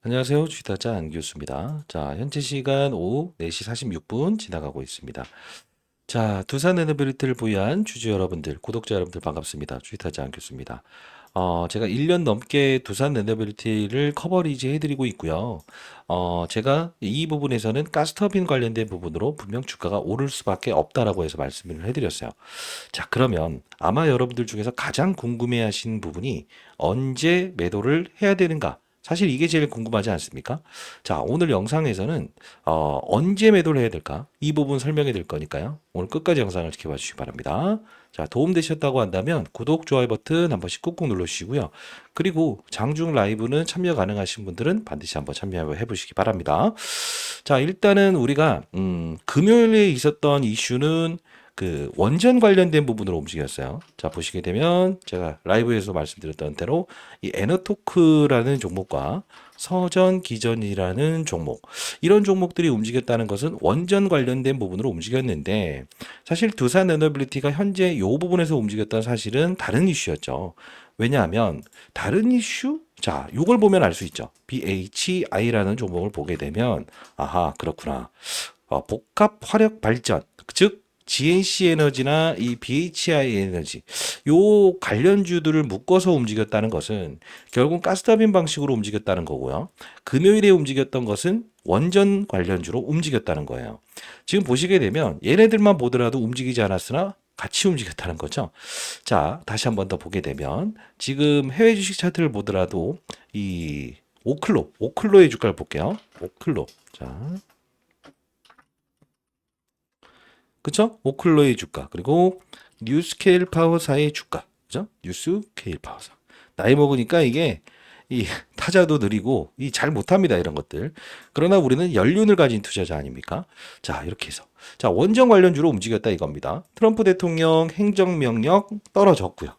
안녕하세요. 주식타자 안 교수입니다. 자, 현재 시간 오후 4시 46분 지나가고 있습니다. 자, 두산 에너빌리티를 보유한 주주 여러분들, 구독자 여러분들 반갑습니다. 주식타자 안 교수입니다. 제가 1년 넘게 두산 에너빌리티를 커버리지 해드리고 있고요. 제가 이 부분에서는 가스터빈 관련된 부분으로 분명 주가가 오를 수밖에 없다라고 해서 말씀을 해드렸어요. 자, 그러면 아마 여러분들 중에서 가장 궁금해하신 부분이 언제 매도를 해야 되는가? 사실 이게 제일 궁금하지 않습니까? 자, 오늘 영상에서는 언제 매도를 해야 될까? 이 부분 설명해 드릴 거니까요. 오늘 끝까지 영상을 지켜봐 주시기 바랍니다. 자, 도움되셨다고 한다면 구독, 좋아요 버튼 한 번씩 꾹꾹 눌러주시고요. 그리고 장중 라이브는 참여 가능하신 분들은 반드시 한번 참여해 보시기 바랍니다. 자, 일단은 우리가 금요일에 있었던 이슈는 그 원전 관련된 부분으로 움직였어요. 자, 보시게 되면 제가 라이브에서 말씀드렸던 대로 이 에너토크라는 종목과 서전 기전이라는 종목, 이런 종목들이 움직였다는 것은 원전 관련된 부분으로 움직였는데, 사실 두산 에너빌리티가 현재 이 부분에서 움직였던 사실은 다른 이슈였죠. 왜냐하면 다른 이슈? 자, 이걸 보면 알 수 있죠. BHI라는 종목을 보게 되면 아하, 그렇구나. 복합 화력 발전, 즉 GNC 에너지나 이 BHI 에너지, 요 관련주들을 묶어서 움직였다는 것은 결국 가스터빈 방식으로 움직였다는 거고요. 금요일에 움직였던 것은 원전 관련주로 움직였다는 거예요. 지금 보시게 되면 얘네들만 보더라도 움직이지 않았으나 같이 움직였다는 거죠. 자, 다시 한번 더 보게 되면 지금 해외 주식 차트를 보더라도 이 오클로의 주가를 볼게요. 오클로. 자, 그쵸? 오클로의 주가, 그리고 뉴스케일 파워사의 주가, 그죠? 뉴스케일 파워사. 나이 먹으니까 이게 이 타자도 느리고 이 잘 못합니다, 이런 것들. 그러나 우리는 연륜을 가진 투자자 아닙니까? 자, 이렇게 해서 자, 원전 관련주로 움직였다 이겁니다. 트럼프 대통령 행정명령 떨어졌고요.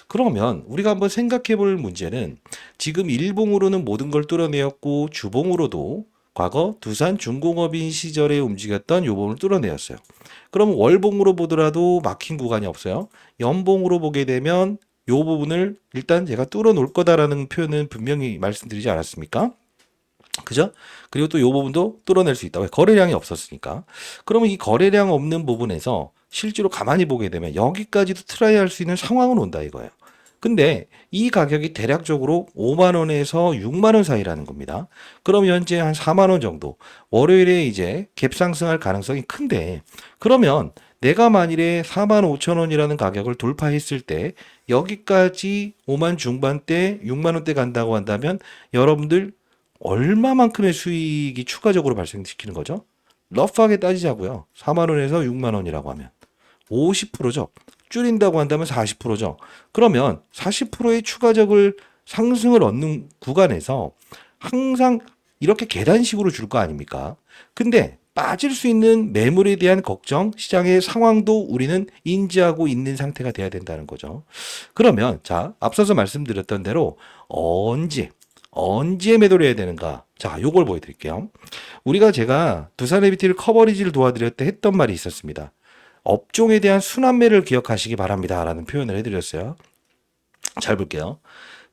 그러면 우리가 한번 생각해 볼 문제는 지금 일봉으로는 모든 걸 뚫어내었고 주봉으로도 과거 두산 중공업인 시절에 움직였던 요번을 뚫어내었어요. 그럼 월봉으로 보더라도 막힌 구간이 없어요. 연봉으로 보게 되면 요 부분을 일단 제가 뚫어 놓을 거다라는 표현은 분명히 말씀드리지 않았습니까? 그죠? 그리고 또 요 부분도 뚫어낼 수 있다. 왜? 거래량이 없었으니까. 그러면 이 거래량 없는 부분에서 실제로 가만히 보게 되면 여기까지도 트라이 할 수 있는 상황은 온다 이거예요. 근데 이 가격이 대략적으로 5만 원에서 6만 원 사이라는 겁니다. 그럼 현재 한 4만 원 정도. 월요일에 이제 갭 상승할 가능성이 큰데, 그러면 내가 만일에 4만 5천 원이라는 가격을 돌파했을 때 여기까지 5만 중반대, 6만 원대 간다고 한다면 여러분들 얼마만큼의 수익이 추가적으로 발생시키는 거죠? 러프하게 따지자고요. 4만 원에서 6만 원이라고 하면 50%죠. 줄인다고 한다면 40%죠. 그러면 40%의 추가적을 상승을 얻는 구간에서 항상 이렇게 계단식으로 줄 거 아닙니까? 근데 빠질 수 있는 매물에 대한 걱정, 시장의 상황도 우리는 인지하고 있는 상태가 돼야 된다는 거죠. 그러면 자, 앞서서 말씀드렸던 대로 언제 매도를 해야 되는가? 자, 요걸 보여드릴게요. 우리가 제가 두산 에비티를 커버리지를 도와드릴 때 했던 말이 있었습니다. 업종에 대한 순환매를 기억하시기 바랍니다. 라는 표현을 해드렸어요. 잘 볼게요.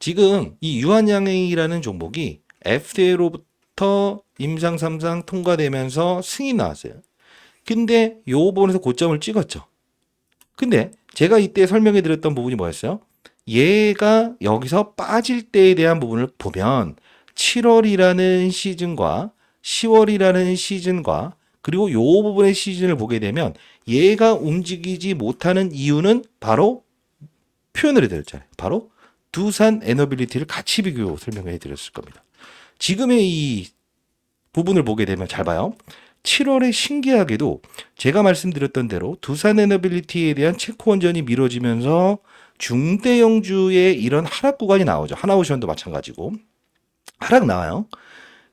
지금 이 유한양행이라는 종목이 FDA로부터 임상 3상 통과되면서 승인 나왔어요. 근데 요 부분에서 고점을 찍었죠. 근데 제가 이때 설명해 드렸던 부분이 뭐였어요? 얘가 여기서 빠질 때에 대한 부분을 보면 7월이라는 시즌과 10월이라는 시즌과 그리고 요 부분의 시즌을 보게 되면 얘가 움직이지 못하는 이유는 바로 표현을 해드렸잖아요. 바로 두산 에너빌리티를 같이 비교 설명해 드렸을 겁니다. 지금의 이 부분을 보게 되면 잘 봐요. 7월에 신기하게도 제가 말씀드렸던 대로 두산 에너빌리티에 대한 체코 원전이 미뤄지면서 중대형주의 이런 하락 구간이 나오죠. 하나오션도 마찬가지고 하락 나와요.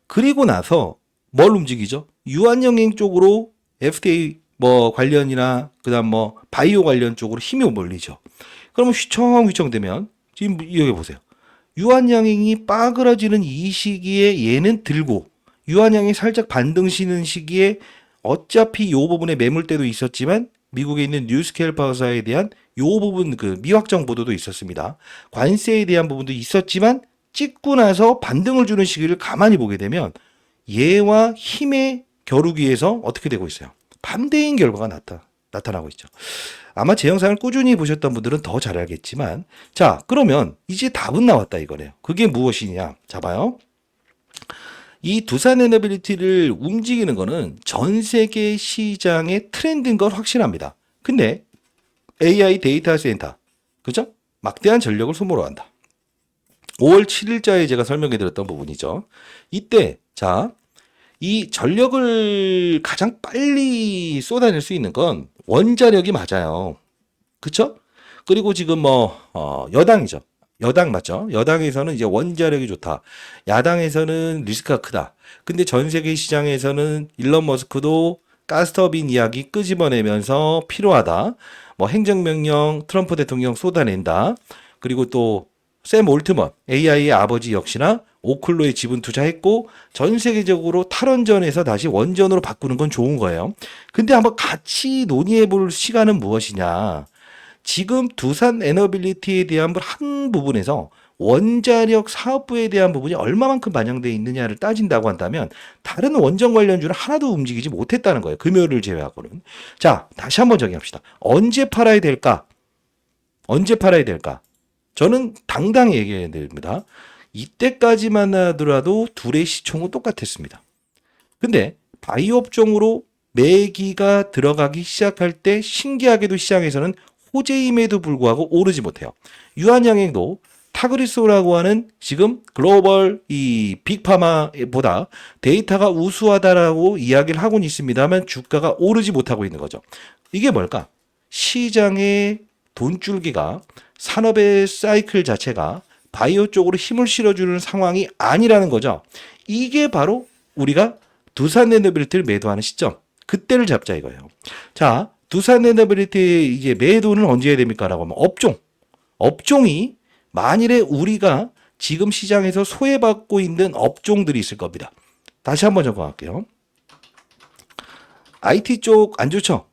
그리고 나서 뭘 움직이죠? 유한영행 쪽으로 FDA 뭐 관련이나 그다음 뭐 바이오 관련 쪽으로 힘이 몰리죠. 그러면 휘청휘청 되면 지금 여기 보세요. 유한양행이 빠그러지는 이 시기에 얘는 들고 유한양이 살짝 반등 쉬는 시기에 어차피 요 부분에 매물대도 있었지만 미국에 있는 뉴스케일 파워사에 대한 요 부분 그 미확정 보도도 있었습니다. 관세에 대한 부분도 있었지만 찍고 나서 반등을 주는 시기를 가만히 보게 되면 얘와 힘의 겨루기에서 어떻게 되고 있어요? 반대인 결과가 나타나고 있죠. 아마 제 영상을 꾸준히 보셨던 분들은 더 잘 알겠지만, 자, 그러면 이제 답은 나왔다 이거네요. 그게 무엇이냐? 자, 봐요. 이 두산 에너빌리티를 움직이는 거는 전 세계 시장의 트렌드인 건 확실합니다. 근데 AI 데이터 센터, 그죠? 막대한 전력을 소모로 한다. 5월 7일자에 제가 설명해 드렸던 부분이죠. 이때, 자, 이 전력을 가장 빨리 쏟아낼 수 있는 건 원자력이 맞아요. 그쵸? 그리고 지금 여당이죠. 여당 맞죠? 여당에서는 이제 원자력이 좋다. 야당에서는 리스크가 크다. 근데 전 세계 시장에서는 일론 머스크도 가스터빈 이야기 끄집어내면서 필요하다. 뭐 행정명령 트럼프 대통령 쏟아낸다. 그리고 또 샘 올트먼 AI의 아버지 역시나 오클로에 지분 투자했고 전 세계적으로 탈원전에서 다시 원전으로 바꾸는 건 좋은 거예요. 근데 한번 같이 논의해 볼 시간은 무엇이냐. 지금 두산 에너빌리티에 대한 한 부분에서 원자력 사업부에 대한 부분이 얼마만큼 반영되어 있느냐를 따진다고 한다면 다른 원전 관련주는 하나도 움직이지 못했다는 거예요. 금요일을 제외하고는. 자, 다시 한번 정의합시다. 언제 팔아야 될까? 언제 팔아야 될까? 저는 당당히 얘기해야 됩니다. 이때까지만 하더라도 둘의 시총은 똑같았습니다. 근데 바이오 업종으로 매기가 들어가기 시작할 때 신기하게도 시장에서는 호재임에도 불구하고 오르지 못해요. 유한양행도 타그리소라고 하는 지금 글로벌 이 빅파마보다 데이터가 우수하다라고 이야기를 하고는 있습니다만 주가가 오르지 못하고 있는 거죠. 이게 뭘까? 시장의 돈줄기가 산업의 사이클 자체가 바이오 쪽으로 힘을 실어주는 상황이 아니라는 거죠. 이게 바로 우리가 두산 에너빌리티를 매도하는 시점. 그때를 잡자 이거예요. 자, 두산 에너빌리티 이제 매도는 언제 해야 됩니까? 라고 하면 업종이 만일에 우리가 지금 시장에서 소외받고 있는 업종들이 있을 겁니다. 다시 한번 적어갈게요. IT 쪽 안 좋죠?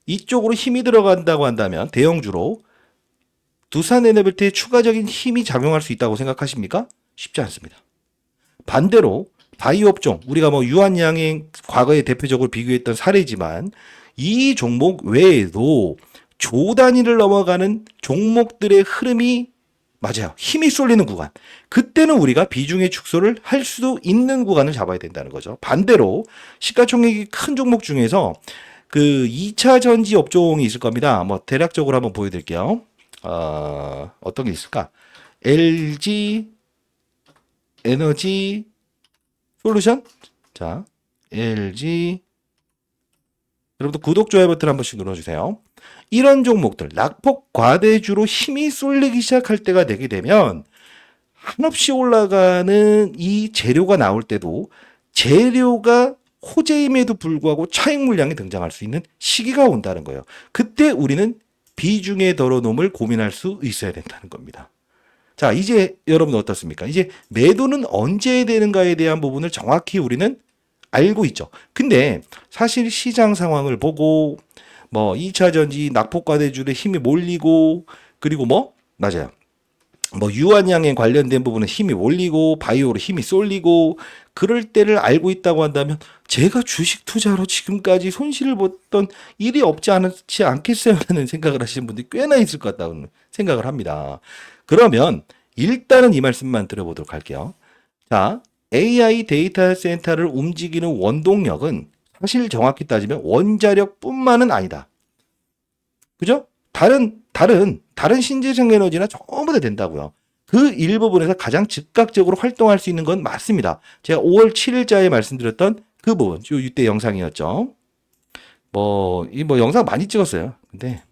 이쪽으로 힘이 들어간다고 한다면 대형주로 두산 에너빌티에 추가적인 힘이 작용할 수 있다고 생각하십니까? 쉽지 않습니다. 반대로 바이오 업종, 우리가 유한양행 과거에 대표적으로 비교했던 사례지만 이 종목 외에도 조 단위를 넘어가는 종목들의 흐름이 맞아요. 힘이 쏠리는 구간. 그때는 우리가 비중의 축소를 할 수도 있는 구간을 잡아야 된다는 거죠. 반대로 시가총액이 큰 종목 중에서 그 2차 전지 업종이 있을 겁니다. 대략적으로 한번 보여드릴게요. 어떤 게 있을까? LG 에너지 솔루션? 자, LG. 여러분들 구독, 좋아요 버튼 한 번씩 눌러주세요. 이런 종목들, 낙폭 과대주로 힘이 쏠리기 시작할 때가 되게 되면 한없이 올라가는 이 재료가 나올 때도 재료가 호재임에도 불구하고 차익 물량이 등장할 수 있는 시기가 온다는 거예요. 그때 우리는 비중의 덜어놓음을 고민할 수 있어야 된다는 겁니다. 자, 이제 여러분 어떻습니까? 이제 매도는 언제 되는가에 대한 부분을 정확히 우리는 알고 있죠. 근데 사실 시장 상황을 보고 2차 전지 낙폭과대주의 힘이 몰리고 그리고 맞아요. 유한양행 관련된 부분은 힘이 몰리고 바이오로 힘이 쏠리고 그럴 때를 알고 있다고 한다면 제가 주식 투자로 지금까지 손실을 봤던 일이 없지 않겠어요? 라는 생각을 하시는 분들이 꽤나 있을 것 같다는 생각을 합니다. 그러면 일단은 이 말씀만 들어보도록 할게요. 자, AI 데이터 센터를 움직이는 원동력은 사실 정확히 따지면 원자력뿐만은 아니다. 그죠? 다른 신재생 에너지나 전부 다 된다고요. 그 일부분에서 가장 즉각적으로 활동할 수 있는 건 맞습니다. 제가 5월 7일자에 말씀드렸던 그 부분, 이때 영상이었죠. 영상 많이 찍었어요. 근데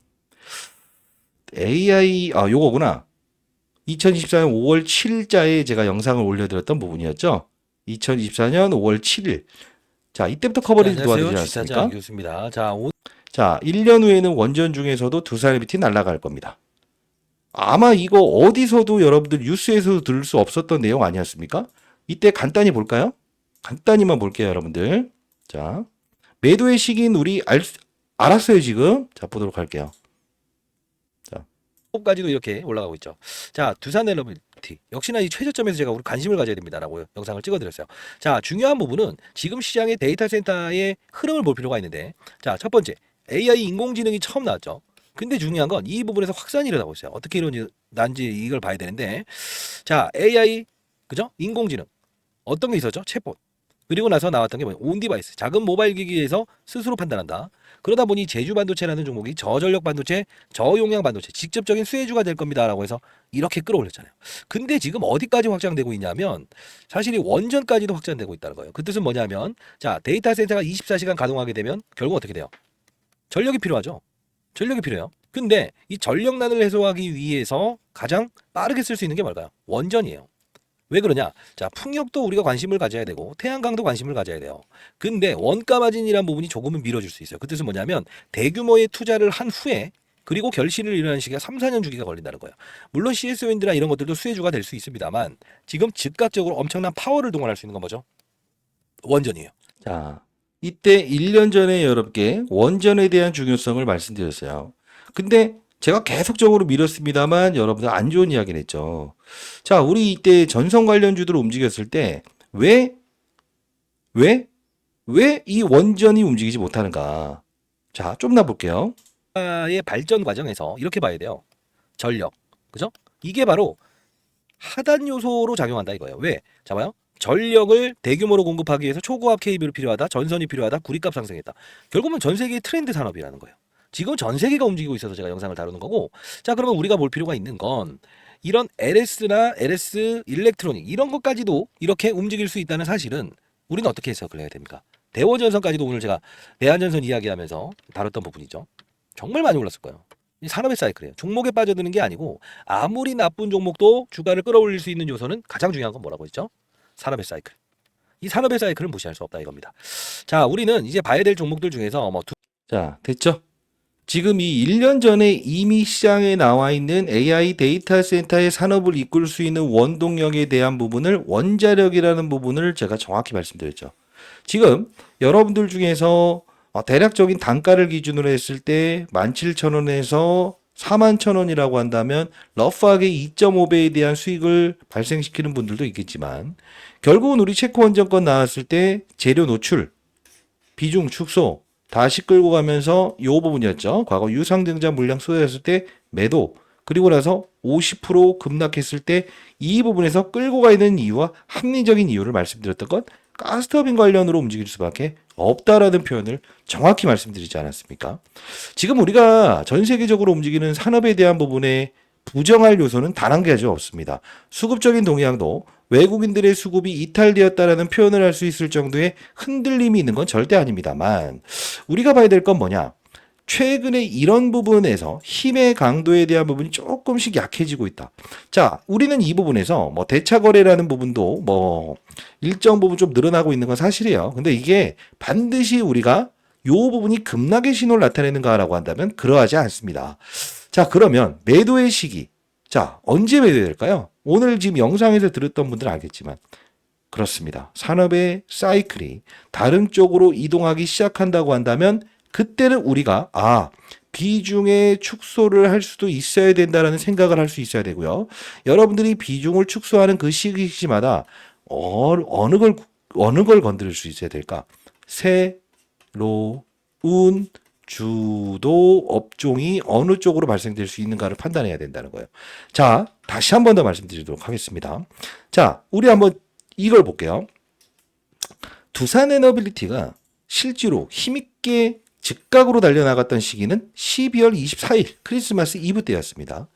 AI, 요거구나. 2024년 5월 7일자에 제가 영상을 올려드렸던 부분이었죠. 2024년 5월 7일. 자, 이때부터 커버리지 도와드리지 않았습니까? 교수입니다. 자, 1년 후에는 원전 중에서도 두산 에너빌리티 날아갈 겁니다. 아마 이거 어디서도 여러분들 뉴스에서도 들을 수 없었던 내용 아니었습니까? 이때 간단히 볼까요? 간단히만 볼게요, 여러분들. 자, 매도의 시기는 우리 알았어요, 지금. 자, 보도록 할게요. 자, 까지도 이렇게 올라가고 있죠. 자, 두산 렐러빌티 역시나 이 최저점에서 제가 우리 관심을 가져야 됩니다라고 영상을 찍어드렸어요. 자, 중요한 부분은 지금 시장의 데이터 센터의 흐름을 볼 필요가 있는데, 자, 첫 번째 AI 인공지능이 처음 나왔죠. 근데 중요한 건 이 부분에서 확산이 일어나고 있어요. 어떻게 일어난지 이걸 봐야 되는데, 자, AI 그죠? 인공지능 어떤 게 있었죠? 챗봇. 그리고 나서 나왔던 게 뭐냐? 온 디바이스. 작은 모바일 기기에서 스스로 판단한다. 그러다 보니 제주 반도체라는 종목이 저전력 반도체, 저용량 반도체, 직접적인 수혜주가 될 겁니다라고 해서 이렇게 끌어올렸잖아요. 근데 지금 어디까지 확장되고 있냐면 사실 이 원전까지도 확장되고 있다는 거예요. 그 뜻은 뭐냐면 자, 데이터 센터가 24시간 가동하게 되면 결국 어떻게 돼요? 전력이 필요하죠. 전력이 필요해요. 근데 이 전력난을 해소하기 위해서 가장 빠르게 쓸 수 있는 게 뭘까요? 원전이에요. 왜 그러냐? 자, 풍력도 우리가 관심을 가져야 되고 태양광도 관심을 가져야 돼요. 근데 원가 마진이란 부분이 조금은 미뤄질 수 있어요. 그 뜻은 뭐냐면 대규모의 투자를 한 후에 그리고 결실을 이루는 시기가 3, 4년 주기가 걸린다는 거예요. 물론 CS 윈드나 이런 것들도 수혜주가 될 수 있습니다만 지금 즉각적으로 엄청난 파워를 동원할 수 있는 건 뭐죠? 원전이에요. 자, 이때 1년 전에 여러분께 원전에 대한 중요성을 말씀드렸어요. 근데 제가 계속적으로 밀었습니다만 여러분들 안 좋은 이야기를 했죠. 자, 우리 이때 전선 관련주들을 움직였을 때 왜, 왜, 왜 이 원전이 움직이지 못하는가? 자, 좀 더 볼게요. 의 발전 과정에서 이렇게 봐야 돼요. 전력. 그죠? 이게 바로 하단 요소로 작용한다 이거예요. 왜? 자 봐요. 전력을 대규모로 공급하기 위해서 초고압 케이블이 필요하다. 전선이 필요하다. 구리값 상승했다. 결국은 전 세계의 트렌드 산업이라는 거예요. 지금 전 세계가 움직이고 있어서 제가 영상을 다루는 거고. 자, 그러면 우리가 볼 필요가 있는 건 이런 LS나 LS 일렉트로닉 이런 것까지도 이렇게 움직일 수 있다는 사실은 우리는 어떻게 해석을 해야 됩니까? 대원전선까지도 오늘 제가 대한전선 이야기하면서 다뤘던 부분이죠. 정말 많이 올랐을 거예요. 이 산업의 사이클이에요. 종목에 빠져드는 게 아니고 아무리 나쁜 종목도 주가를 끌어올릴 수 있는 요소는 가장 중요한 건 뭐라고 했죠? 산업의 사이클. 이 산업의 사이클은 무시할 수 없다 이겁니다. 자, 우리는 이제 봐야 될 종목들 중에서 자, 됐죠? 지금 이 1년 전에 이미 시장에 나와 있는 AI 데이터 센터의 산업을 이끌 수 있는 원동력에 대한 부분을 원자력이라는 부분을 제가 정확히 말씀드렸죠. 지금 여러분들 중에서 대략적인 단가를 기준으로 했을 때 17,000원에서 41,000원이라고 한다면 러프하게 2.5배에 대한 수익을 발생시키는 분들도 있겠지만 결국은 우리 체코 원전권 나왔을 때 재료 노출, 비중 축소 다시 끌고 가면서 이 부분이었죠. 과거 유상증자 물량 쏟아졌을 때 매도 그리고 나서 50% 급락했을 때 이 부분에서 끌고 가 있는 이유와 합리적인 이유를 말씀드렸던 건 가스터빈 관련으로 움직일 수밖에 없다라는 표현을 정확히 말씀드리지 않았습니까? 지금 우리가 전 세계적으로 움직이는 산업에 대한 부분에 부정할 요소는 단 한 가지 없습니다. 수급적인 동향도 외국인들의 수급이 이탈되었다라는 표현을 할 수 있을 정도의 흔들림이 있는 건 절대 아닙니다만 우리가 봐야 될 건 뭐냐? 최근에 이런 부분에서 힘의 강도에 대한 부분이 조금씩 약해지고 있다. 자, 우리는 이 부분에서 뭐 대차 거래라는 부분도 뭐 일정 부분 좀 늘어나고 있는 건 사실이에요. 근데 이게 반드시 우리가 요 부분이 급락의 신호를 나타내는가라고 한다면 그러하지 않습니다. 자, 그러면 매도의 시기. 자, 언제 매도해야 될까요? 오늘 지금 영상에서 들었던 분들은 알겠지만 그렇습니다. 산업의 사이클이 다른 쪽으로 이동하기 시작한다고 한다면 그때는 우리가 비중의 축소를 할 수도 있어야 된다라는 생각을 할 수 있어야 되고요. 여러분들이 비중을 축소하는 그 시기마다 어느 걸 건드릴 수 있어야 될까? 새로운 주도 업종이 어느 쪽으로 발생될 수 있는가를 판단해야 된다는 거예요. 자, 다시 한 번 더 말씀드리도록 하겠습니다. 자, 우리 한번 이걸 볼게요. 두산 에너빌리티가 실제로 힘있게 즉각으로 달려나갔던 시기는 12월 24일 크리스마스 이브 때였습니다.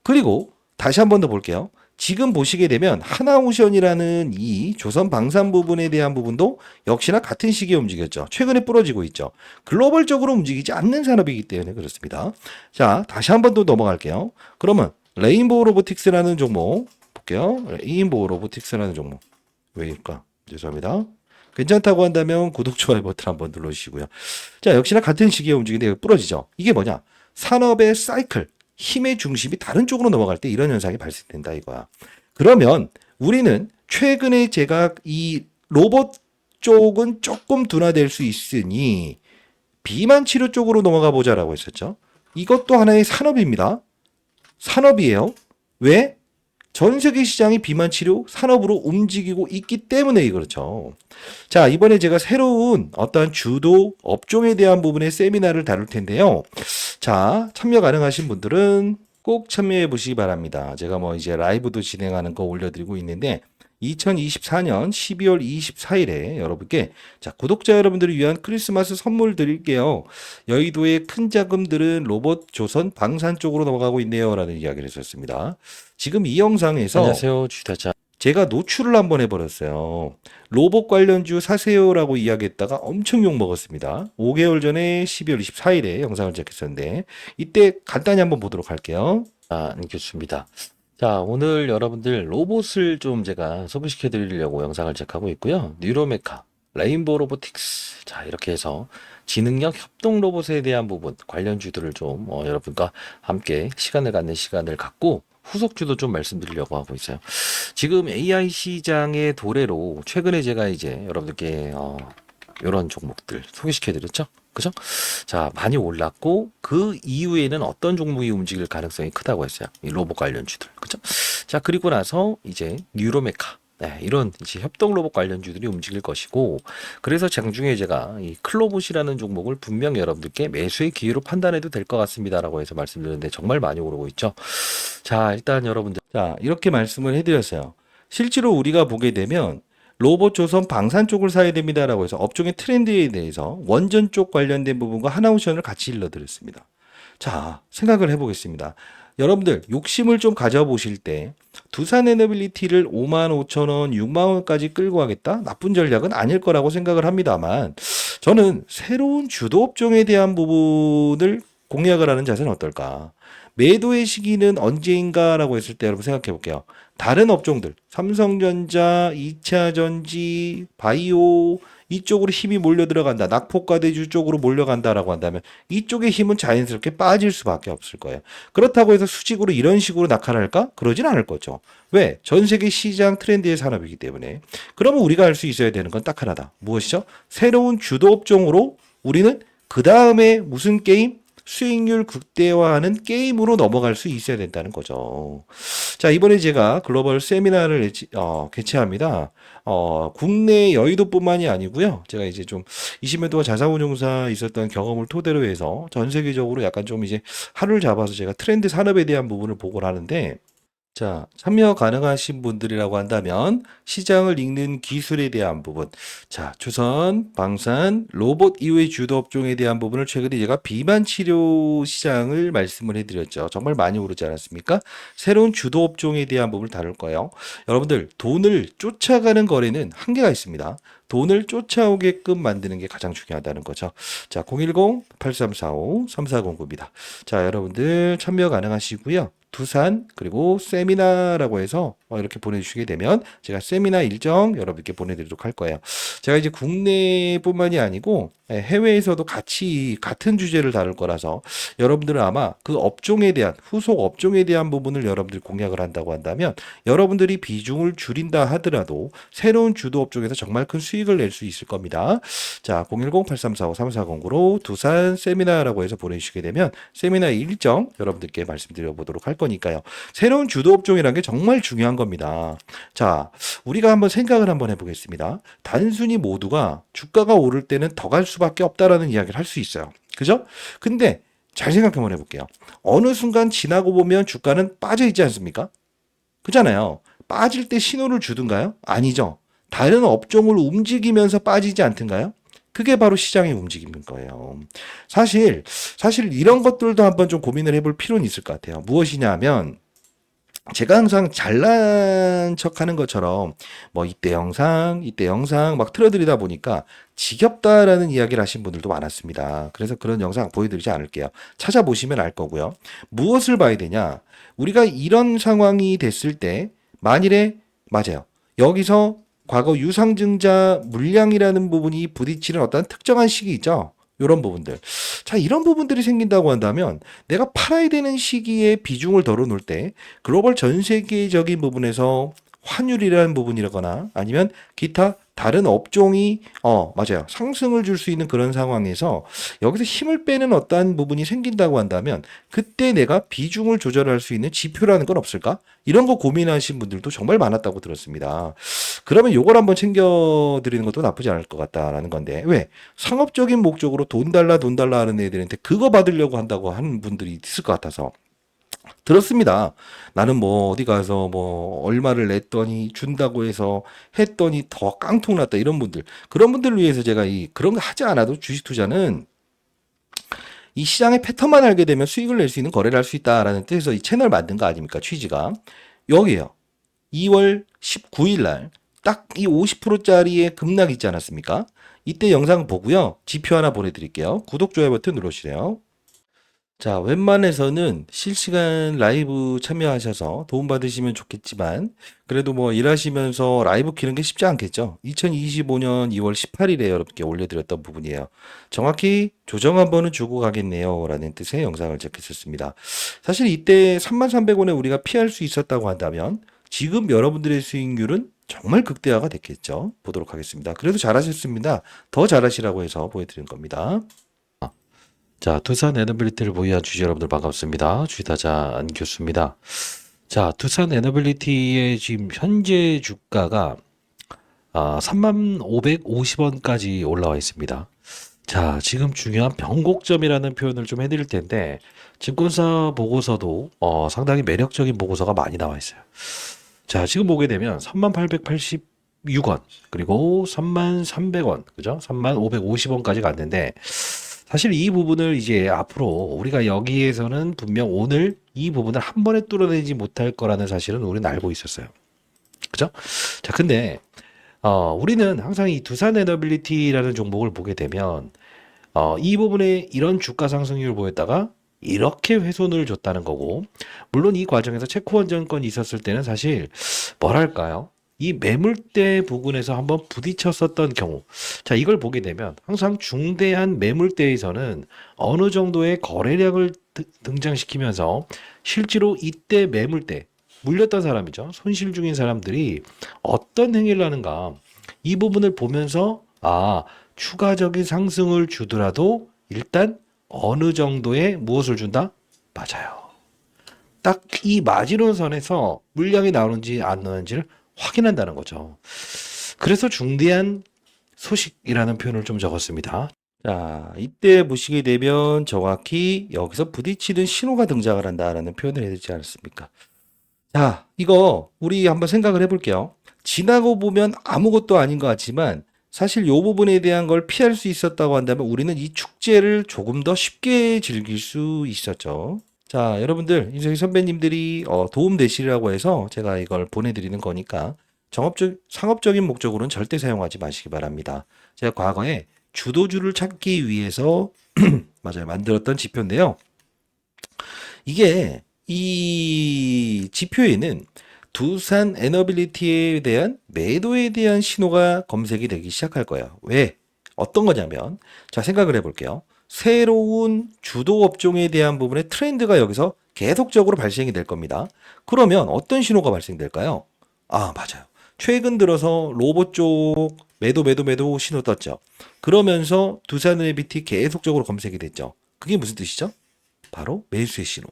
그리고 다시 한 번 더 볼게요. 지금 보시게 되면 하나오션이라는 이 조선 방산 부분에 대한 부분도 역시나 같은 시기에 움직였죠. 최근에 부러지고 있죠. 글로벌적으로 움직이지 않는 산업이기 때문에 그렇습니다. 자, 다시 한 번 더 넘어갈게요. 그러면 레인보우 로보틱스라는 종목 볼게요. 레인보우 로보틱스라는 종목 왜일까? 죄송합니다. 괜찮다고 한다면 구독, 좋아요 버튼 한번 눌러주시고요. 자, 역시나 같은 시기에 움직이는데 부러지죠. 이게 뭐냐? 산업의 사이클, 힘의 중심이 다른 쪽으로 넘어갈 때 이런 현상이 발생된다 이거야. 그러면 우리는 최근에 제가 이 로봇 쪽은 조금 둔화될 수 있으니 비만 치료 쪽으로 넘어가 보자라고 했었죠. 이것도 하나의 산업입니다. 산업이에요. 왜? 전 세계 시장이 비만 치료 산업으로 움직이고 있기 때문에 그렇죠. 자, 이번에 제가 새로운 어떤 주도 업종에 대한 부분의 세미나를 다룰 텐데요. 자, 참여 가능하신 분들은 꼭 참여해 보시기 바랍니다. 제가 뭐 이제 라이브도 진행하는 거 올려드리고 있는데 2024년 12월 24일에 여러분께 자, 구독자 여러분들을 위한 크리스마스 선물 드릴게요. 여의도의 큰 자금들은 로봇 조선 방산 쪽으로 넘어가고 있네요. 라는 이야기를 했었습니다. 지금 이 영상에서 안녕하세요, 주타자. 제가 노출을 한번 해버렸어요. 로봇 관련주 사세요라고 이야기했다가 엄청 욕 먹었습니다. 5개월 전에 12월 24일에 영상을 제작했었는데 이때 간단히 한번 보도록 할게요. 안겼습니다. 자, 오늘 여러분들 로봇을 좀 제가 소개시켜 드리려고 영상을 제작하고 있고요. 뉴로메카, 레인보우 로보틱스. 자, 이렇게 해서 지능형 협동 로봇에 대한 부분, 관련주들을 좀 여러분과 함께 시간을 갖는 시간을 갖고 후속주도 좀 말씀드리려고 하고 있어요. 지금 AI 시장의 도래로 최근에 제가 이제 여러분들께 이런 종목들 소개시켜 드렸죠. 그죠? 자, 많이 올랐고 그 이후에는 어떤 종목이 움직일 가능성이 크다고 했어요. 이 로봇 관련주들. 그죠? 자, 그리고 나서 이제 뉴로메카. 네, 이런 이제 협동 로봇 관련주들이 움직일 것이고, 그래서 장중에 제가 이 클로봇이라는 종목을 분명 여러분들께 매수의 기회로 판단해도 될 것 같습니다라고 해서 말씀드렸는데 정말 많이 오르고 있죠. 자, 일단 여러분들, 자, 이렇게 말씀을 해드렸어요. 실제로 우리가 보게 되면 로봇 조선 방산 쪽을 사야 됩니다라고 해서 업종의 트렌드에 대해서 원전 쪽 관련된 부분과 하나오션을 같이 일러드렸습니다. 자, 생각을 해보겠습니다. 여러분들 욕심을 좀 가져보실 때 두산 에너빌리티를 55,000원, 60,000원까지 끌고 가겠다? 나쁜 전략은 아닐 거라고 생각을 합니다만 저는 새로운 주도 업종에 대한 부분을 공략을 하는 자세는 어떨까? 매도의 시기는 언제인가라고 했을 때 여러분 생각해 볼게요. 다른 업종들, 삼성전자, 2차전지, 바이오 이쪽으로 힘이 몰려 들어간다. 낙폭과대주 쪽으로 몰려간다라고 한다면 이쪽의 힘은 자연스럽게 빠질 수밖에 없을 거예요. 그렇다고 해서 수직으로 이런 식으로 낙하할까? 그러진 않을 거죠. 왜? 전 세계 시장 트렌드의 산업이기 때문에. 그러면 우리가 할 수 있어야 되는 건 딱 하나다. 무엇이죠? 새로운 주도 업종으로 우리는 그 다음에 무슨 게임? 수익률 극대화하는 게임으로 넘어갈 수 있어야 된다는 거죠. 자, 이번에 제가 글로벌 세미나를 개최합니다. 국내 여의도뿐만이 아니고요. 제가 이제 좀 20년 동안 자산운용사 있었던 경험을 토대로 해서 전 세계적으로 약간 좀 이제 하루를 잡아서 제가 트렌드 산업에 대한 부분을 보고를 하는데 자, 참여 가능하신 분들이라고 한다면 시장을 읽는 기술에 대한 부분, 자, 조선, 방산, 로봇 이외의 주도 업종에 대한 부분을 최근에 제가 비만 치료 시장을 말씀을 해드렸죠. 정말 많이 오르지 않았습니까? 새로운 주도 업종에 대한 부분을 다룰 거예요. 여러분들, 돈을 쫓아가는 거래는 한계가 있습니다. 돈을 쫓아오게끔 만드는 게 가장 중요하다는 거죠. 자, 010-8345-3409입니다. 자, 여러분들 참여 가능하시고요. 두산 그리고 세미나라고 해서 이렇게 보내주시게 되면 제가 세미나 일정 여러분께 보내드리도록 할 거예요. 제가 이제 국내뿐만이 아니고 해외에서도 같이 같은 주제를 다룰 거라서 여러분들은 아마 그 업종에 대한 후속 업종에 대한 부분을 여러분들이 공략을 한다고 한다면 여러분들이 비중을 줄인다 하더라도 새로운 주도 업종에서 정말 큰 수익을 낼 수 있을 겁니다. 자, 010-8345-3409로 두산 세미나라고 해서 보내주시게 되면 세미나 일정 여러분들께 말씀드려 보도록 할 거니까요. 새로운 주도 업종이라는 게 정말 중요한 겁니다. 자, 우리가 한번 생각을 한번 해보겠습니다. 단순히 모두가 주가가 오를 때는 더 갈 수밖에 없다라는 이야기를 할 수 있어요. 그죠? 근데 잘 생각 한번 해볼게요. 어느 순간 지나고 보면 주가는 빠져 있지 않습니까? 그잖아요. 빠질 때 신호를 주든가요? 아니죠. 다른 업종을 움직이면서 빠지지 않든가요? 그게 바로 시장의 움직임인 거예요. 사실 이런 것들도 한번 좀 고민을 해볼 필요는 있을 것 같아요. 무엇이냐 하면 제가 항상 잘난 척하는 것처럼 뭐 이때 영상 막 틀어드리다 보니까 지겹다라는 이야기를 하신 분들도 많았습니다. 그래서 그런 영상 보여드리지 않을게요. 찾아보시면 알 거고요. 무엇을 봐야 되냐? 우리가 이런 상황이 됐을 때 만일에 맞아요. 여기서 과거 유상증자 물량이라는 부분이 부딪히는 어떤 특정한 시기 있죠. 이런 부분들. 자, 이런 부분들이 생긴다고 한다면 내가 팔아야 되는 시기에 비중을 덜어놓을 때 글로벌 전 세계적인 부분에서 환율이라는 부분이라거나 아니면 기타 다른 업종이 맞아요. 상승을 줄 수 있는 그런 상황에서 여기서 힘을 빼는 어떠한 부분이 생긴다고 한다면 그때 내가 비중을 조절할 수 있는 지표라는 건 없을까? 이런 거 고민하신 분들도 정말 많았다고 들었습니다. 그러면 요걸 한번 챙겨드리는 것도 나쁘지 않을 것 같다라는 건데 왜? 상업적인 목적으로 돈 달라 돈 달라 하는 애들한테 그거 받으려고 한다고 하는 분들이 있을 것 같아서 들었습니다. 나는 뭐 어디 가서 뭐 얼마를 냈더니 준다고 해서 했더니 더 깡통 났다 이런 분들 그런 분들을 위해서 제가 이 그런 거 하지 않아도 주식 투자는 이 시장의 패턴만 알게 되면 수익을 낼 수 있는 거래를 할 수 있다라는 뜻에서 이 채널 만든 거 아닙니까? 취지가 여기에요. 2월 19일 날 딱 이 50%짜리의 급락 있지 않았습니까? 이때 영상 보고요. 지표 하나 보내드릴게요. 구독, 좋아요 버튼 눌러주세요. 자, 웬만해서는 실시간 라이브 참여하셔서 도움받으시면 좋겠지만, 그래도 뭐 일하시면서 라이브 키는 게 쉽지 않겠죠? 2025년 2월 18일에 여러분께 올려드렸던 부분이에요. 정확히 조정 한 번은 주고 가겠네요. 라는 뜻의 영상을 제작했었습니다. 사실 이때 33,300원에 우리가 피할 수 있었다고 한다면, 지금 여러분들의 수익률은 정말 극대화가 됐겠죠? 보도록 하겠습니다. 그래도 잘하셨습니다. 더 잘하시라고 해서 보여드린 겁니다. 자, 두산 에너빌리티를 보유한 주주 여러분들 반갑습니다. 주식타자 안교수입니다. 자, 두산 에너빌리티의 지금 현재 주가가 35,550원까지 올라와 있습니다. 자, 지금 중요한 변곡점이라는 표현을 좀 해드릴 텐데 증권사 보고서도 상당히 매력적인 보고서가 많이 나와 있어요. 자, 지금 보게 되면 3886원 그리고 33,300원 그죠? 35,550원까지 갔는데 사실 이 부분을 이제 앞으로 우리가 여기에서는 분명 오늘 이 부분을 한 번에 뚫어내지 못할 거라는 사실은 우리는 알고 있었어요. 그죠? 자, 근데 우리는 항상 이 두산 에너빌리티라는 종목을 보게 되면 이 부분에 이런 주가 상승률을 보였다가 이렇게 훼손을 줬다는 거고, 물론 이 과정에서 체코원전권이 있었을 때는 사실 뭐랄까요? 이 매물대 부근에서 한번 부딪혔었던 경우, 자, 이걸 보게 되면 항상 중대한 매물대에서는 어느 정도의 거래량을 등장시키면서 실제로 이때 매물대, 물렸던 사람이죠. 손실 중인 사람들이 어떤 행위를 하는가, 이 부분을 보면서 추가적인 상승을 주더라도 일단 어느 정도의 무엇을 준다? 맞아요. 딱 이 마지노선에서 물량이 나오는지 안 나오는지를 확인한다는 거죠. 그래서 중대한 소식이라는 표현을 좀 적었습니다. 자, 이때 보시게 되면 정확히 여기서 부딪히는 신호가 등장을 한다라는 표현을 해야 되지 않습니까? 자, 이거 우리 한번 생각을 해볼게요. 지나고 보면 아무것도 아닌 것 같지만 사실 이 부분에 대한 걸 피할 수 있었다고 한다면 우리는 이 축제를 조금 더 쉽게 즐길 수 있었죠. 자, 여러분들, 이제 선배님들이 도움 되시라고 해서 제가 이걸 보내드리는 거니까 상업적인 목적으로는 절대 사용하지 마시기 바랍니다. 제가 과거에 주도주를 찾기 위해서 맞아요, 만들었던 지표인데요. 이게 이 지표에는 두산 에너빌리티에 대한 매도에 대한 신호가 검색이 되기 시작할 거예요. 왜? 어떤 거냐면, 자, 생각을 해볼게요. 새로운 주도 업종에 대한 부분의 트렌드가 여기서 계속적으로 발생이 될 겁니다. 그러면 어떤 신호가 발생될까요? 맞아요. 최근 들어서 로봇 쪽 매도 신호 떴죠. 그러면서 두산 에너빌리티 계속적으로 검색이 됐죠. 그게 무슨 뜻이죠? 바로 매수의 신호.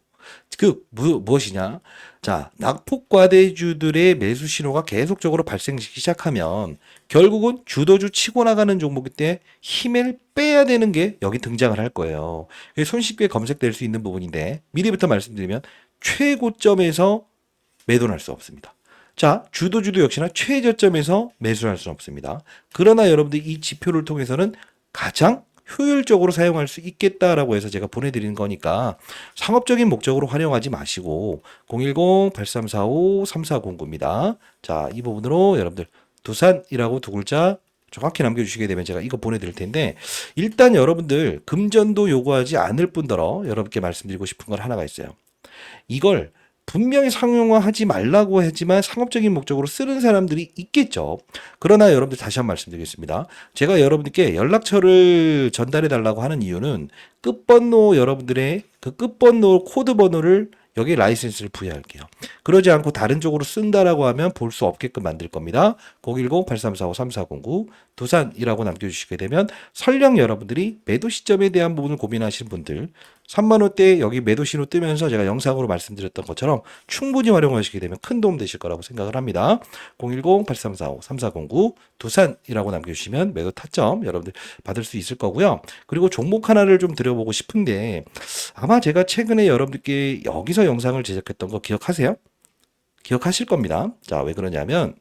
무엇이냐? 자, 낙폭과대주들의 매수 신호가 계속적으로 발생시키기 시작하면 결국은 주도주 치고 나가는 종목일 때 힘을 빼야 되는 게 여기 등장을 할 거예요. 손쉽게 검색될 수 있는 부분인데 미리부터 말씀드리면 최고점에서 매도는 할 수 없습니다. 자, 주도주도 역시나 최저점에서 매수할 수는 없습니다. 그러나 여러분들 이 지표를 통해서는 가장 효율적으로 사용할 수 있겠다라고 해서 제가 보내드리는 거니까 상업적인 목적으로 활용하지 마시고 010-8345-3409입니다. 자, 이 부분으로 여러분들 두산이라고 두 글자 정확히 남겨주시게 되면 제가 이거 보내드릴 텐데 일단 여러분들 금전도 요구하지 않을 뿐더러 여러분께 말씀드리고 싶은 건 하나가 있어요. 이걸 분명히 상용화하지 말라고 하지만 상업적인 목적으로 쓰는 사람들이 있겠죠. 그러나 여러분들 다시 한번 말씀드리겠습니다. 제가 여러분들께 연락처를 전달해 달라고 하는 이유는 끝번호 여러분들의 그 끝번호 코드 번호를 여기 라이센스를 부여할게요. 그러지 않고 다른 쪽으로 쓴다라고 하면 볼 수 없게끔 만들 겁니다. 010-8345-3409 두산이라고 남겨주시게 되면 설령 여러분들이 매도 시점에 대한 부분을 고민하시는 분들 3만 원대 여기 매도 신호 뜨면서 제가 영상으로 말씀드렸던 것처럼 충분히 활용하시게 되면 큰 도움 되실 거라고 생각을 합니다. 010-8345-3409 두산이라고 남겨주시면 매도 타점 여러분들 받을 수 있을 거고요. 그리고 종목 하나를 좀 드려보고 싶은데 아마 제가 최근에 여러분들께 여기서 영상을 제작했던 거 기억하세요? 기억하실 겁니다. 자, 왜 그러냐면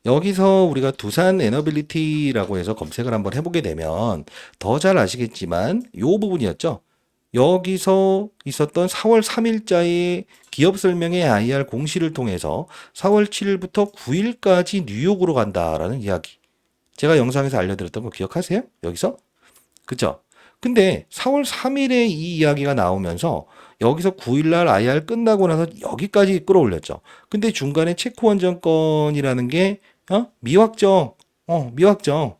여기서 우리가 두산 에너빌리티라고 해서 검색을 한번 해보게 되면 더 잘 아시겠지만 이 부분이었죠. 여기서 있었던 4월 3일자의 기업 설명회 IR 공시를 통해서 4월 7일부터 9일까지 뉴욕으로 간다라는 이야기. 제가 영상에서 알려드렸던 거 기억하세요? 여기서? 그죠? 근데 4월 3일에 이 이야기가 나오면서 여기서 9일날 IR 끝나고 나서 여기까지 끌어올렸죠. 근데 중간에 체코 원정권이라는 게 미확정, 미확정.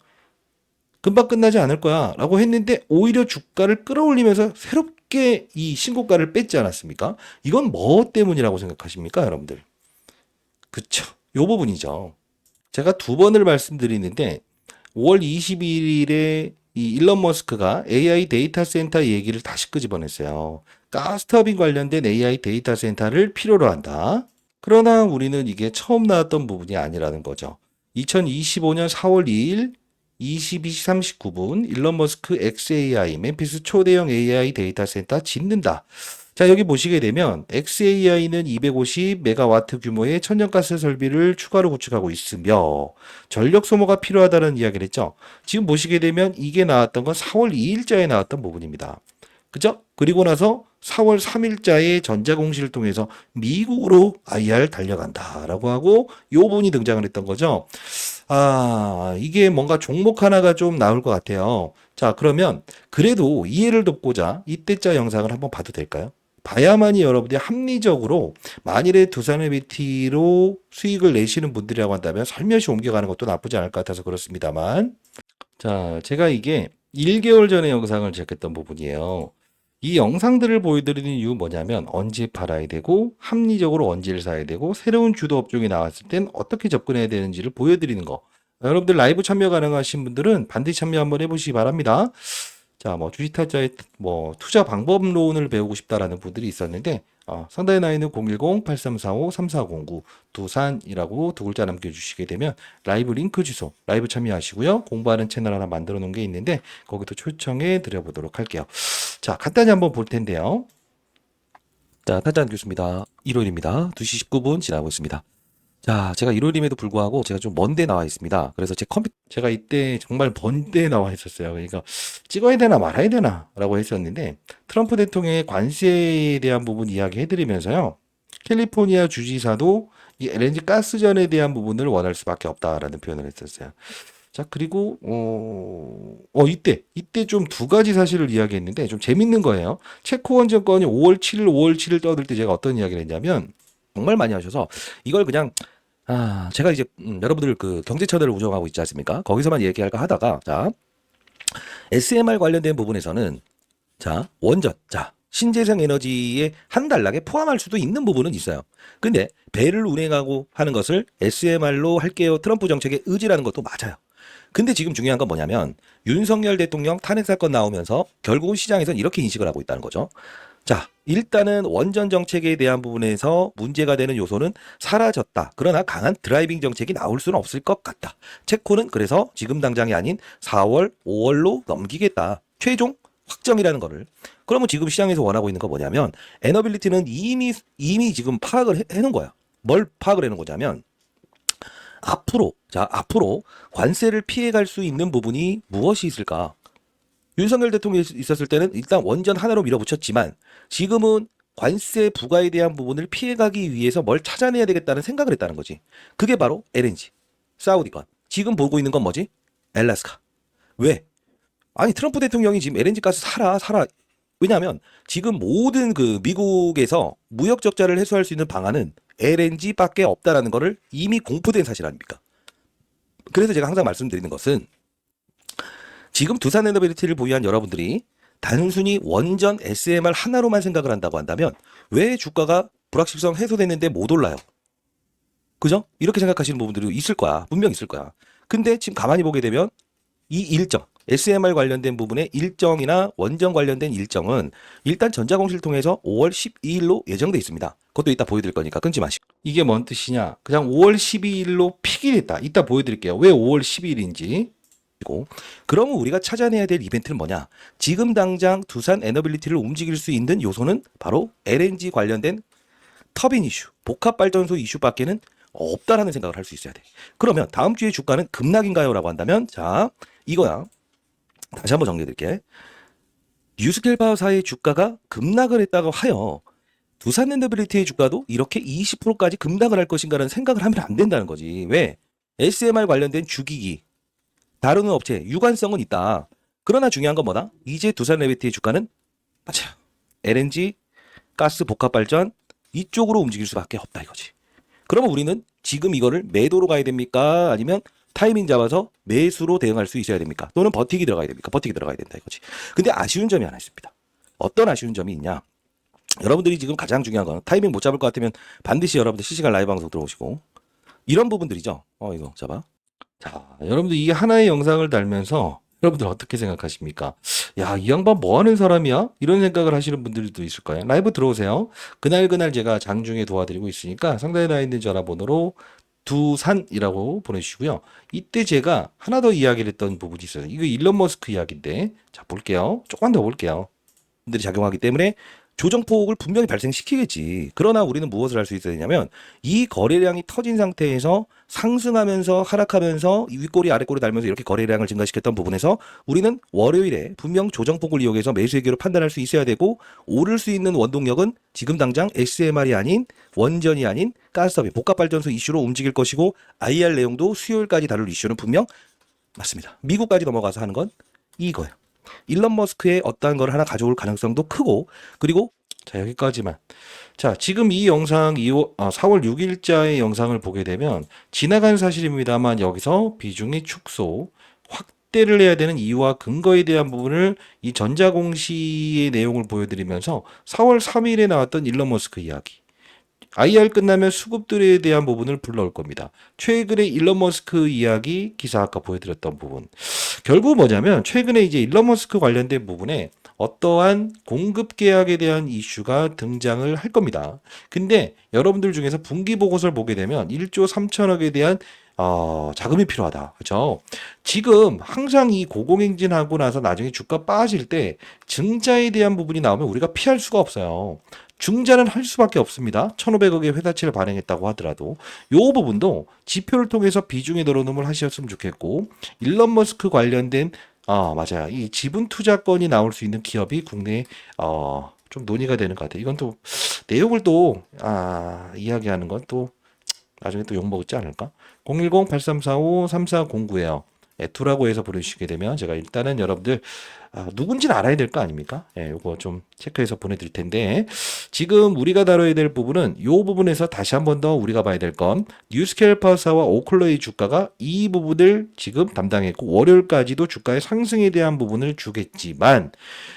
금방 끝나지 않을 거야 라고 했는데 오히려 주가를 끌어올리면서 새롭게 이 신고가를 뺐지 않았습니까? 이건 뭐 때문이라고 생각하십니까, 여러분들? 그쵸. 요 부분이죠. 제가 두 번을 말씀드리는데 5월 22일에 이 일론 머스크가 AI 데이터 센터 얘기를 다시 끄집어냈어요. 가스터빈 관련된 AI 데이터 센터를 필요로 한다. 그러나 우리는 이게 처음 나왔던 부분이 아니라는 거죠. 2025년 4월 2일 22시 39분 일론 머스크 XAI 멤피스 초대형 AI 데이터 센터 짓는다. 자, 여기 보시게 되면 XAI는 250메가와트 규모의 천연가스 설비를 추가로 구축하고 있으며 전력 소모가 필요하다는 이야기를 했죠. 지금 보시게 되면 이게 나왔던 건 4월 2일자에 나왔던 부분입니다. 그죠? 그리고 나서 4월 3일자에 전자공시를 통해서 미국으로 IR 달려간다라고 하고 요 부분이 등장을 했던 거죠. 아, 이게 뭔가 종목 하나가 좀 나올 것 같아요. 자, 그러면 그래도 이해를 돕고자 이때자 영상을 한번 봐도 될까요? 봐야만이 여러분들이 합리적으로 만일에 두산의 BT로 수익을 내시는 분들이라고 한다면 살며시 옮겨가는 것도 나쁘지 않을 것 같아서 그렇습니다만. 자, 제가 이게 1개월 전에 영상을 제작했던 부분이에요. 이 영상들을 보여드리는 이유 뭐냐면 언제 팔아야 되고 합리적으로 언제를 사야 되고 새로운 주도 업종이 나왔을 땐 어떻게 접근해야 되는지를 보여드리는 거. 여러분들 라이브 참여 가능하신 분들은 반드시 참여 한번 해보시기 바랍니다. 자, 뭐 주식투자의 뭐 투자 방법론을 배우고 싶다라는 분들이 있었는데 상단에 나 있는 010-8345-3409 두산이라고 두 글자 남겨주시게 되면 라이브 링크 주소 라이브 참여하시고요. 공부하는 채널 하나 만들어 놓은 게 있는데 거기도 초청해 드려보도록 할게요. 자, 간단히 한번 볼 텐데요. 자, 탄장 교수입니다. 일요일입니다. 2시 19분 지나고 있습니다. 자, 제가 일요일임에도 불구하고 제가 좀 먼데 나와 있습니다. 그래서 제 컴퓨터, 제가 이때 정말 먼데 나와 있었어요. 그러니까 찍어야 되나 말아야 되나 라고 했었는데 트럼프 대통령의 관세에 대한 부분 이야기 해드리면서요. 캘리포니아 주지사도 이 LNG 가스전에 대한 부분을 원할 수밖에 없다라는 표현을 했었어요. 자, 그리고 이때 좀 두 가지 사실을 이야기했는데 좀 재밌는 거예요. 체코 원정권이 5월 7일 떠들 때 제가 어떤 이야기를 했냐면 정말 많이 하셔서 이걸 그냥 제가 이제 여러분들 그 경제 채널을 운영하고 있지 않습니까? 거기서만 얘기할까 하다가 자, SMR 관련된 부분에서는 자, 원전, 자, 신재생 에너지의 한 단락에 포함할 수도 있는 부분은 있어요. 근데 배를 운행하고 하는 것을 SMR로 할게요. 트럼프 정책의 의지라는 것도 맞아요. 근데 지금 중요한 건 뭐냐면 윤석열 대통령 탄핵 사건 나오면서 결국은 시장에서는 이렇게 인식을 하고 있다는 거죠. 자, 일단은 원전 정책에 대한 부분에서 문제가 되는 요소는 사라졌다. 그러나 강한 드라이빙 정책이 나올 수는 없을 것 같다. 체코는 그래서 지금 당장이 아닌 4월, 5월로 넘기겠다. 최종 확정이라는 거를. 그러면 지금 시장에서 원하고 있는 거 뭐냐면 에너빌리티는 이미 지금 파악을 해놓은 거야. 뭘 파악을 해놓은 거냐면 앞으로 관세를 피해갈 수 있는 부분이 무엇이 있을까? 윤석열 대통령이 있었을 때는 일단 원전 하나로 밀어붙였지만 지금은 관세 부과에 대한 부분을 피해가기 위해서 뭘 찾아내야 되겠다는 생각을 했다는 거지. 그게 바로 LNG, 사우디건. 지금 보고 있는 건 뭐지? 엘라스카. 왜? 아니 트럼프 대통령이 지금 LNG 가스 사라. 왜냐하면 지금 모든 그 미국에서 무역 적자를 해소할 수 있는 방안은 LNG밖에 없다라는 거를 이미 공포된 사실 아닙니까? 그래서 제가 항상 말씀드리는 것은 지금 두산 에너빌리티를 보유한 여러분들이 단순히 원전 SMR 하나로만 생각을 한다고 한다면 왜 주가가 불확실성 해소됐는데 못 올라요? 그죠? 이렇게 생각하시는 부분들이 있을 거야. 분명 있을 거야. 근데 지금 가만히 보게 되면 이 일정, SMR 관련된 부분의 일정이나 원전 관련된 일정은 일단 전자공시를 통해서 5월 12일로 예정돼 있습니다. 그것도 이따 보여드릴 거니까 끊지 마시고. 이게 뭔 뜻이냐? 그냥 5월 12일로 픽이 됐다. 이따 보여드릴게요. 왜 5월 12일인지. 그러면 우리가 찾아내야 될 이벤트는 뭐냐? 지금 당장 두산 에너빌리티를 움직일 수 있는 요소는 바로 LNG 관련된 터빈 이슈, 복합발전소 이슈밖에는 없다라는 생각을 할 수 있어야 돼. 그러면 다음 주에 주가는 급락인가요? 라고 한다면 자, 이거야. 다시 한번 정리해 드릴게. 뉴스케일 파워사의 주가가 급락을 했다고 하여 두산엔더빌리티의 주가도 이렇게 20%까지 급락을 할 것인가라는 생각을 하면 안 된다는 거지. 왜? SMR 관련된 주기기, 다루는 업체, 유관성은 있다. 그러나 중요한 건 뭐다? 이제 두산레비티의 주가는 맞아요. LNG, 가스 복합발전 이쪽으로 움직일 수밖에 없다 이거지. 그러면 우리는 지금 이거를 매도로 가야 됩니까? 아니면 타이밍 잡아서 매수로 대응할 수 있어야 됩니까? 또는 버티기 들어가야 됩니까? 버티기 들어가야 된다 이거지. 근데 아쉬운 점이 하나 있습니다. 어떤 아쉬운 점이 있냐? 여러분들이 지금 가장 중요한 건 타이밍 못 잡을 것 같으면 반드시 여러분들 실시간 라이브 방송 들어오시고 이런 부분들이죠. 이거 잡아. 자, 여러분들 이 하나의 영상을 달면서 여러분들 어떻게 생각하십니까? 야, 이 양반 뭐 하는 사람이야? 이런 생각을 하시는 분들도 있을 거예요. 라이브 들어오세요. 그날 제가 장중에 도와드리고 있으니까 상단에 나와 있는 전화번호로 두산이라고 보내주시고요. 이때 제가 하나 더 이야기를 했던 부분이 있어요. 이거 일론 머스크 이야기인데, 자, 볼게요. 조금 더 볼게요. 들이 작용하기 때문에 조정폭을 분명히 발생시키겠지. 그러나 우리는 무엇을 할 수 있어야 되냐면 이 거래량이 터진 상태에서 상승하면서 하락하면서 이 윗꼬리 아랫꼬리 달면서 이렇게 거래량을 증가시켰던 부분에서 우리는 월요일에 분명 조정폭을 이용해서 매수 의견을 판단할 수 있어야 되고 오를 수 있는 원동력은 지금 당장 SMR이 아닌 원전이 아닌 가스터빈 복합발전소 이슈로 움직일 것이고 IR 내용도 수요일까지 다룰 이슈는 분명 맞습니다. 미국까지 넘어가서 하는 건 이거예요. 일론 머스크의 어떠한 걸 하나 가져올 가능성도 크고 그리고 자, 여기까지만. 자, 지금 이 영상 4월 6일자의 영상을 보게 되면 지나간 사실입니다만 여기서 비중의 축소, 확대를 해야 되는 이유와 근거에 대한 부분을 이 전자공시의 내용을 보여드리면서 4월 3일에 나왔던 일론 머스크 이야기, IR 끝나면 수급들에 대한 부분을 불러올 겁니다. 최근에 일론 머스크 이야기 기사 아까 보여드렸던 부분. 결국 뭐냐면 최근에 이제 일론 머스크 관련된 부분에 어떠한 공급 계약에 대한 이슈가 등장을 할 겁니다. 근데 여러분들 중에서 분기 보고서를 보게 되면 1조 3천억에 대한 자금이 필요하다. 그렇죠? 지금 항상 이 고공행진하고 나서 나중에 주가 빠질 때 증자에 대한 부분이 나오면 우리가 피할 수가 없어요. 중자는 할 수밖에 없습니다. 1,500억의 회사채를 발행했다고 하더라도 이 부분도 지표를 통해서 비중에 넣어놓음을 하셨으면 좋겠고 일론 머스크 관련된 맞아요. 이 지분 투자권이 나올 수 있는 기업이 국내에 좀 논의가 되는 것 같아요. 이건 또 내용을 또 이야기하는 건 또 나중에 또 욕먹지 않을까? 010-8345-3409에요. 투라고 해서 보내주시게 되면 제가 일단은 여러분들 누군지는 알아야 될 거 아닙니까? 예, 요거 좀 체크해서 보내드릴 텐데 지금 우리가 다뤄야 될 부분은 요 부분에서 다시 한 번 더 우리가 봐야 될 건 뉴스케일 파워사와 오클러의 주가가 이 부분을 지금 담당했고 월요일까지도 주가의 상승에 대한 부분을 주겠지만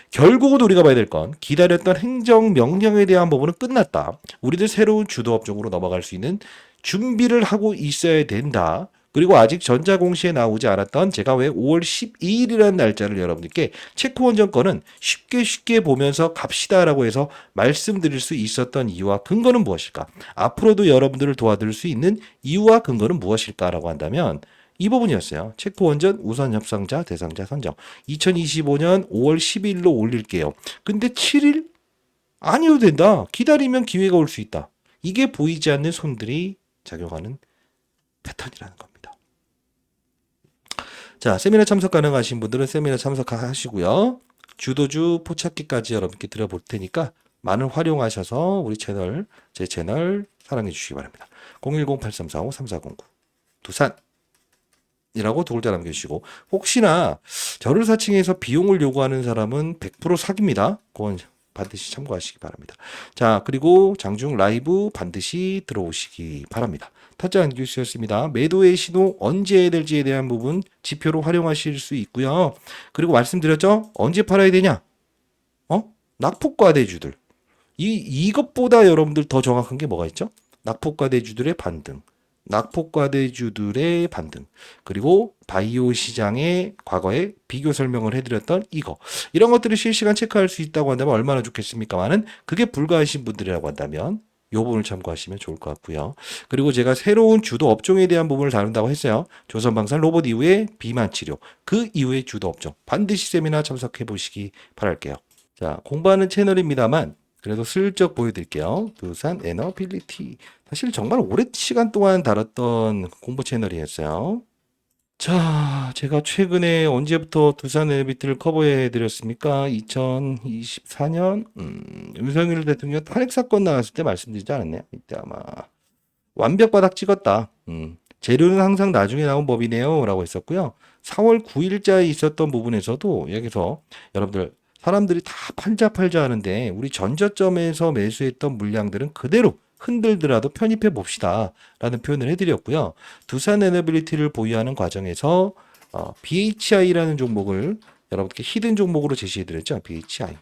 결국은 우리가 봐야 될 건 기다렸던 행정명령에 대한 부분은 끝났다. 우리들 새로운 주도업종으로 넘어갈 수 있는 준비를 하고 있어야 된다. 그리고 아직 전자공시에 나오지 않았던 제가 왜 5월 12일이라는 날짜를 여러분들께 체크원전 거는 쉽게 보면서 갑시다라고 해서 말씀드릴 수 있었던 이유와 근거는 무엇일까? 앞으로도 여러분들을 도와드릴 수 있는 이유와 근거는 무엇일까라고 한다면 이 부분이었어요. 체크원전 우선 협상자 대상자 선정. 2025년 5월 12일로 올릴게요. 근데 7일? 아니어도 된다. 기다리면 기회가 올 수 있다. 이게 보이지 않는 손들이 작용하는 패턴이라는 겁니다. 자, 세미나 참석 가능하신 분들은 세미나 참석하시고요. 주도주 포착기까지 여러분께 드려볼 테니까 많은 활용하셔서 우리 채널, 제 채널 사랑해 주시기 바랍니다. 010-8345-3409 두산이라고 두 글자 남겨주시고 혹시나 저를 사칭해서 비용을 요구하는 사람은 100% 사기입니다. 그건 반드시 참고하시기 바랍니다. 자, 그리고 장중 라이브 반드시 들어오시기 바랍니다. 타짜 뉴스였습니다. 매도의 신호 언제 해야 될지에 대한 부분 지표로 활용하실 수 있고요. 그리고 말씀드렸죠? 언제 팔아야 되냐? 낙폭과대주들. 이것보다 여러분들 더 정확한 게 뭐가 있죠? 낙폭과대주들의 반등. 낙폭과대주들의 반등. 그리고 바이오 시장의 과거에 비교 설명을 해드렸던 이거. 이런 것들을 실시간 체크할 수 있다고 한다면 얼마나 좋겠습니까만은 그게 불가하신 분들이라고 한다면 요 부분을 참고하시면 좋을 것 같고요. 그리고 제가 새로운 주도 업종에 대한 부분을 다룬다고 했어요. 조선방산 로봇 이후에 비만 치료. 그 이후의 주도 업종. 반드시 세미나 참석해 보시기 바랄게요. 자, 공부하는 채널입니다만 그래도 슬쩍 보여드릴게요. 두산 에너빌리티. 사실 정말 오랜 시간 동안 다뤘던 공부 채널이었어요. 자, 제가 최근에 언제부터 두산 에너빌리티를 커버해 드렸습니까? 2024년 윤석열 대통령 탄핵 사건 나왔을 때 말씀드리지 않았나요? 이때 아마 완벽 바닥 찍었다. 재료는 항상 나중에 나온 법이네요. 라고 했었고요. 4월 9일자에 있었던 부분에서도 여기서 여러분들 사람들이 다 팔자 하는데 우리 전저점에서 매수했던 물량들은 그대로 흔들더라도 편입해 봅시다. 라는 표현을 해드렸고요. 두산 에너빌리티를 보유하는 과정에서 BHI라는 종목을 여러분께 히든 종목으로 제시해드렸죠. BHI.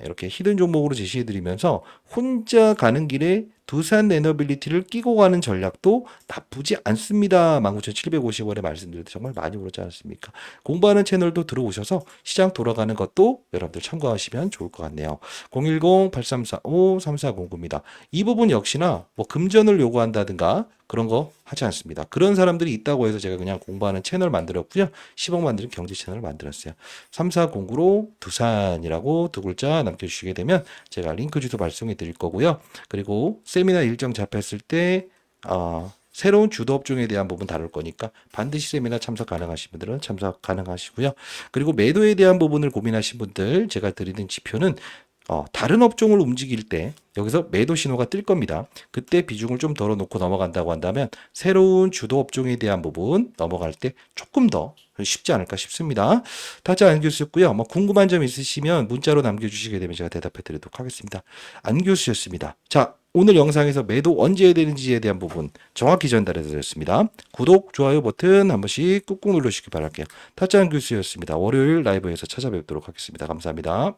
이렇게 히든 종목으로 제시해드리면서 혼자 가는 길에 두산 에너빌리티를 끼고 가는 전략도 나쁘지 않습니다. 19,750원에 말씀드릴 때 정말 많이 오르지 않았습니까? 공부하는 채널도 들어오셔서 시장 돌아가는 것도 여러분들 참고하시면 좋을 것 같네요. 010-8345-3409입니다. 이 부분 역시나 뭐 금전을 요구한다든가 그런 거 하지 않습니다. 그런 사람들이 있다고 해서 제가 그냥 공부하는 채널 만들었고요. 10억 만드는 경제 채널을 만들었어요. 3409로 두산이라고 두 글자 남겨주시게 되면 제가 링크 주소 발송해 드릴 거고요. 그리고 세미나 일정 잡혔을 때 새로운 주도 업종에 대한 부분 다룰 거니까 반드시 세미나 참석 가능하신 분들은 참석 가능하시고요. 그리고 매도에 대한 부분을 고민하신 분들 제가 드리는 지표는 다른 업종을 움직일 때 여기서 매도 신호가 뜰 겁니다. 그때 비중을 좀 덜어놓고 넘어간다고 한다면 새로운 주도 업종에 대한 부분 넘어갈 때 조금 더 쉽지 않을까 싶습니다. 다시 안 교수였고요. 뭐 궁금한 점 있으시면 문자로 남겨주시게 되면 제가 대답해 드리도록 하겠습니다. 안 교수였습니다. 자, 오늘 영상에서 매도 언제 해야 되는지에 대한 부분 정확히 전달해 드렸습니다. 구독, 좋아요 버튼 한 번씩 꾹꾹 눌러주시기 바랄게요. 타짜한 교수였습니다. 월요일 라이브에서 찾아뵙도록 하겠습니다. 감사합니다.